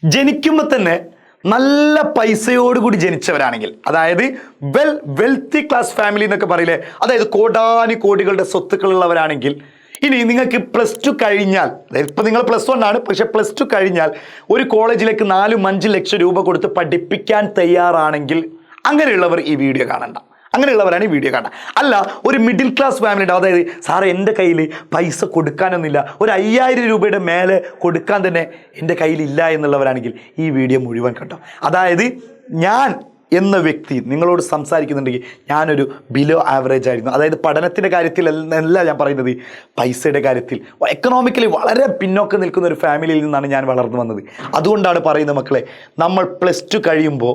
ജനിക്കുമ്പോൾ തന്നെ നല്ല പൈസയോടുകൂടി ജനിച്ചവരാണെങ്കിൽ, അതായത് വെൽത്തി ക്ലാസ് ഫാമിലി എന്നൊക്കെ പറയില്ലേ, അതായത് കോടാനി കോടികളുടെ സ്വത്തുക്കളുള്ളവരാണെങ്കിൽ, ഇനി നിങ്ങൾക്ക് +2 കഴിഞ്ഞാൽ, അതായത് ഇപ്പം നിങ്ങൾ +1 ആണ്, പക്ഷെ +2 കഴിഞ്ഞാൽ ഒരു കോളേജിലേക്ക് 4-5 ലക്ഷം രൂപ കൊടുത്ത് പഠിപ്പിക്കാൻ തയ്യാറാണെങ്കിൽ അങ്ങനെയുള്ളവർ ഈ വീഡിയോ കാണണ്ട. അങ്ങനെയുള്ളവരാണ് ഈ വീഡിയോ കാണുക. അല്ല, ഒരു മിഡിൽ ക്ലാസ് ഫാമിലി ഉണ്ടാവും, അതായത് സാറേ എൻ്റെ കയ്യിൽ പൈസ കൊടുക്കാനൊന്നുമില്ല, ഒരു 5000 രൂപയുടെ മേലെ കൊടുക്കാൻ തന്നെ എൻ്റെ കയ്യിലില്ല എന്നുള്ളവരാണെങ്കിൽ ഈ വീഡിയോ മുഴുവൻ കണ്ടോ. അതായത് ഞാൻ എന്ന വ്യക്തി നിങ്ങളോട് സംസാരിക്കുന്നുണ്ടെങ്കിൽ ഞാനൊരു ബിലോ ആവറേജ് ആയിരുന്നു. അതായത് പഠനത്തിൻ്റെ കാര്യത്തിൽ അല്ല ഞാൻ പറയുന്നത്, പൈസയുടെ കാര്യത്തിൽ എക്കണോമിക്കലി വളരെ പിന്നോക്കം നിൽക്കുന്ന ഒരു ഫാമിലിയിൽ നിന്നാണ് ഞാൻ വളർന്നു വന്നത്. അതുകൊണ്ടാണ് പറയുന്നത് മക്കളെ, നമ്മൾ +2 കഴിയുമ്പോൾ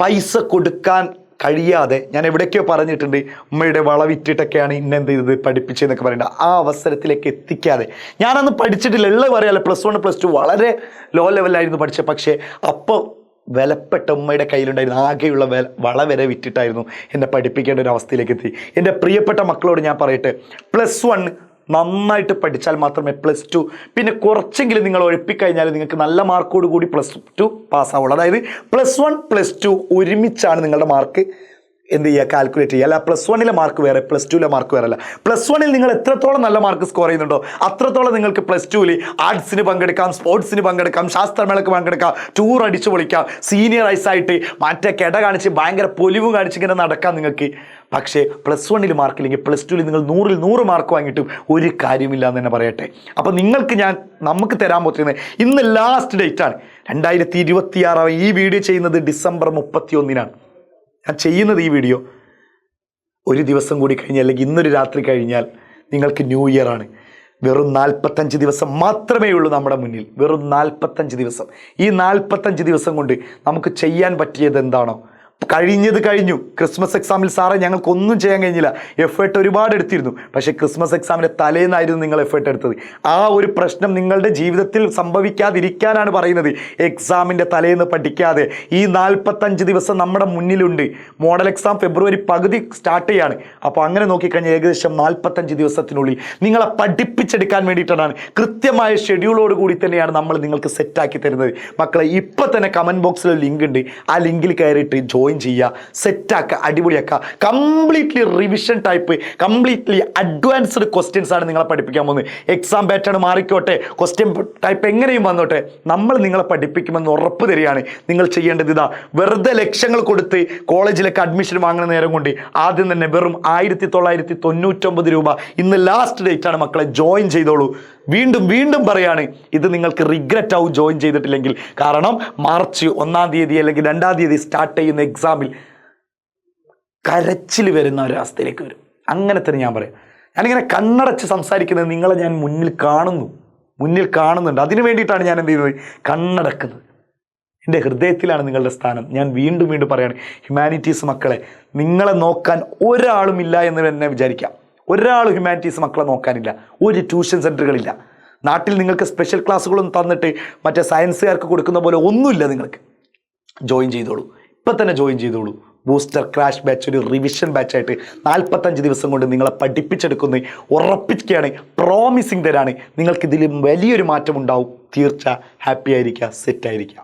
പൈസ കൊടുക്കാൻ കഴിയാതെ, ഞാൻ എവിടേക്കോ പറഞ്ഞിട്ടുണ്ട്, ഉമ്മയുടെ വളവിറ്റിട്ടൊക്കെയാണ് ഇന്നെന്ത് ചെയ്തത് പഠിപ്പിച്ചതെന്നൊക്കെ പറയേണ്ട, ആ അവസരത്തിലേക്ക് എത്തിക്കാതെ, ഞാനന്ന് പഠിച്ചിട്ടില്ല, ഉള്ളത് പറയാമല്ലോ, +1 +2 വളരെ ലോ ലെവലായിരുന്നു പഠിച്ചത്. പക്ഷേ അപ്പോൾ വിലപ്പെട്ട ഉമ്മയുടെ കയ്യിലുണ്ടായിരുന്നു ആകെയുള്ള വള വരെ വിറ്റിട്ടായിരുന്നു എന്നെ പഠിപ്പിക്കേണ്ട ഒരു അവസ്ഥയിലേക്ക് എത്തി. എൻ്റെ പ്രിയപ്പെട്ട മക്കളോട് ഞാൻ പറയട്ടെ, +1 നന്നായിട്ട് പഠിച്ചാൽ മാത്രമേ +2, പിന്നെ കുറച്ചെങ്കിലും നിങ്ങൾ ഉഴപ്പിക്കഴിഞ്ഞാൽ നിങ്ങൾക്ക് നല്ല മാർക്കോട് കൂടി +2 പാസ്സാവുള്ളൂ. അതായത് +1 +2 ഒരുമിച്ചാണ് നിങ്ങളുടെ മാർക്ക് എന്ത് ചെയ്യുക, കാൽക്കുലേറ്റ് ചെയ്യുക. അല്ല, +1 മാർക്ക് വേറെ, +2 മാർക്ക് വേറെ അല്ല. +1 നിങ്ങൾ എത്രത്തോളം നല്ല മാർക്ക് സ്കോർ ചെയ്യുന്നുണ്ടോ അത്രത്തോളം നിങ്ങൾക്ക് +2 ആർട്സിന് പങ്കെടുക്കാം, സ്പോർട്സിന് പങ്കെടുക്കാം, ശാസ്ത്രമേളക്ക് പങ്കെടുക്കാം, ടൂർ അടിച്ചു പൊളിക്കാം, സീനിയർ ഐസായിട്ട് മറ്റേ കെട കാണിച്ച് ഭയങ്കര പൊലിവ് കാണിച്ച് ഇങ്ങനെ നടക്കാം നിങ്ങൾക്ക്. പക്ഷേ +1 മാർക്കില്ലെങ്കിൽ +2 നിങ്ങൾ 100-ൽ 100 മാർക്ക് വാങ്ങിയിട്ടും ഒരു കാര്യമില്ല എന്ന് തന്നെ പറയട്ടെ. അപ്പോൾ നിങ്ങൾക്ക് നമുക്ക് തരാൻ പറ്റുന്നത്, ഇന്ന് ലാസ്റ്റ് ഡേറ്റാണ്, 2026. ഈ വീഡിയോ ചെയ്യുന്നത് ഡിസംബർ 31. ഞാൻ ചെയ്യുന്നത് ഈ വീഡിയോ ഒരു ദിവസം കൂടി കഴിഞ്ഞാൽ, അല്ലെങ്കിൽ ഇന്നൊരു രാത്രി കഴിഞ്ഞാൽ നിങ്ങൾക്ക് ന്യൂ ഇയർ ആണ്. വെറും 45 ദിവസം മാത്രമേ ഉള്ളൂ നമ്മുടെ മുന്നിൽ, വെറും 45 ദിവസം. ഈ 45 ദിവസം കൊണ്ട് നമുക്ക് ചെയ്യാൻ പറ്റിയത് എന്താണോ, കഴിഞ്ഞത് കഴിഞ്ഞു. ക്രിസ്മസ് എക്സാമിൽ സാറേ ഞങ്ങൾക്കൊന്നും ചെയ്യാൻ കഴിഞ്ഞില്ല, എഫേർട്ട് ഒരുപാട് എടുത്തിരുന്നു, പക്ഷേ ക്രിസ്മസ് എക്സാമിൻ്റെ തലേന്നായിരുന്നു നിങ്ങൾ എഫേർട്ട് എടുത്തത്. ആ ഒരു പ്രശ്നം നിങ്ങളുടെ ജീവിതത്തിൽ സംഭവിക്കാതിരിക്കാനാണ് പറയുന്നത്. എക്സാമിൻ്റെ തലേന്ന് പഠിക്കാതെ ഈ 45 ദിവസം നമ്മുടെ മുന്നിലുണ്ട്. മോഡൽ എക്സാം ഫെബ്രുവരി പകുതി സ്റ്റാർട്ട് ചെയ്യാണ്. അപ്പോൾ അങ്ങനെ നോക്കിക്കഴിഞ്ഞാൽ ഏകദേശം 45 ദിവസത്തിനുള്ളിൽ നിങ്ങളെ പഠിപ്പിച്ചെടുക്കാൻ വേണ്ടിയിട്ടാണ്, കൃത്യമായ ഷെഡ്യൂളോട് കൂടി തന്നെയാണ് നമ്മൾ നിങ്ങൾക്ക് സെറ്റാക്കി തരുന്നത്. മക്കളെ, ഇപ്പോൾ തന്നെ കമൻറ്റ് ബോക്സിൽ ലിങ്ക് ഉണ്ട്, ആ ലിങ്കിൽ കയറിയിട്ട് ജോയിൻ ചെയ്യുക, സെറ്റാക്കുക, അടിപൊളിയാക്കുക. Completely revision type, completely advanced questions ആണ് നിങ്ങളെ പഠിപ്പിക്കാൻ പോകുന്നത്. എക്സാം പാറ്റേൺ മാറിക്കോട്ടെ, ക്വസ്റ്റ്യൻ ടൈപ്പ് എങ്ങനെയും വന്നോട്ടെ, നമ്മൾ നിങ്ങളെ പഠിപ്പിക്കുമെന്ന് ഉറപ്പ് തരികയാണ്. നിങ്ങൾ ചെയ്യേണ്ടത് ഇതാ, വെറുതെ ലക്ഷങ്ങൾ കൊടുത്ത് കോളേജിലേക്ക് അഡ്മിഷൻ വാങ്ങുന്ന നേരം കൊണ്ട് ആദ്യം തന്നെ വെറും 1999 രൂപ, ഇന്ന് ലാസ്റ്റ് ഡേറ്റ് ആണ് മക്കളെ, ജോയിൻ ചെയ്തോളൂ. വീണ്ടും പറയാണ്, ഇത് നിങ്ങൾക്ക് റിഗ്രറ്റ് ആവും ജോയിൻ ചെയ്തിട്ടില്ലെങ്കിൽ. കാരണം മാർച്ച് 1-ാം തീയതി അല്ലെങ്കിൽ 2-ാം തീയതി സ്റ്റാർട്ട് ചെയ്യുന്ന എക്സാമിൽ കരച്ചിൽ വരുന്ന ഒരവസ്ഥയിലേക്ക് വരും. അങ്ങനെ തന്നെ ഞാൻ പറയാം. ഞാനിങ്ങനെ കണ്ണടച്ച് സംസാരിക്കുന്നത് നിങ്ങളെ ഞാൻ മുന്നിൽ കാണുന്നുണ്ട്. അതിനു വേണ്ടിയിട്ടാണ് ഞാൻ എന്ത് ചെയ്യുന്നത്, കണ്ണടക്കുന്നത്. എൻ്റെ ഹൃദയത്തിലാണ് നിങ്ങളുടെ സ്ഥാനം. ഞാൻ വീണ്ടും പറയാണ്, ഹ്യൂമാനിറ്റീസ് മക്കളെ, നിങ്ങളെ നോക്കാൻ ഒരാളുമില്ല എന്ന് തന്നെ വിചാരിക്കാം. ഒരാൾ ഹ്യൂമാനിറ്റീസ് മക്കളെ നോക്കാനില്ല, ഒരു ട്യൂഷൻ സെൻ്ററുകളില്ല. നാട്ടിൽ നിങ്ങൾക്ക് സ്പെഷ്യൽ ക്ലാസ്സുകളൊന്നും തന്നിട്ട് മറ്റേ സയൻസുകാർക്ക് കൊടുക്കുന്ന പോലെ ഒന്നുമില്ല. നിങ്ങൾക്ക് ജോയിൻ ചെയ്തോളൂ, ഇപ്പം തന്നെ ജോയിൻ ചെയ്തോളൂ. ബൂസ്റ്റർ ക്രാഷ് ബാച്ച്, ഒരു റിവിഷൻ ബാച്ചായിട്ട് 45 ദിവസം കൊണ്ട് നിങ്ങളെ പഠിപ്പിച്ചെടുക്കുന്ന ഉറപ്പിക്കുകയാണ്, പ്രോമിസിങ് തരാണ്. നിങ്ങൾക്കിതിൽ വലിയൊരു മാറ്റം ഉണ്ടാവും. തീർച്ച ഹാപ്പി ആയിരിക്കുക, സെറ്റായിരിക്കുക.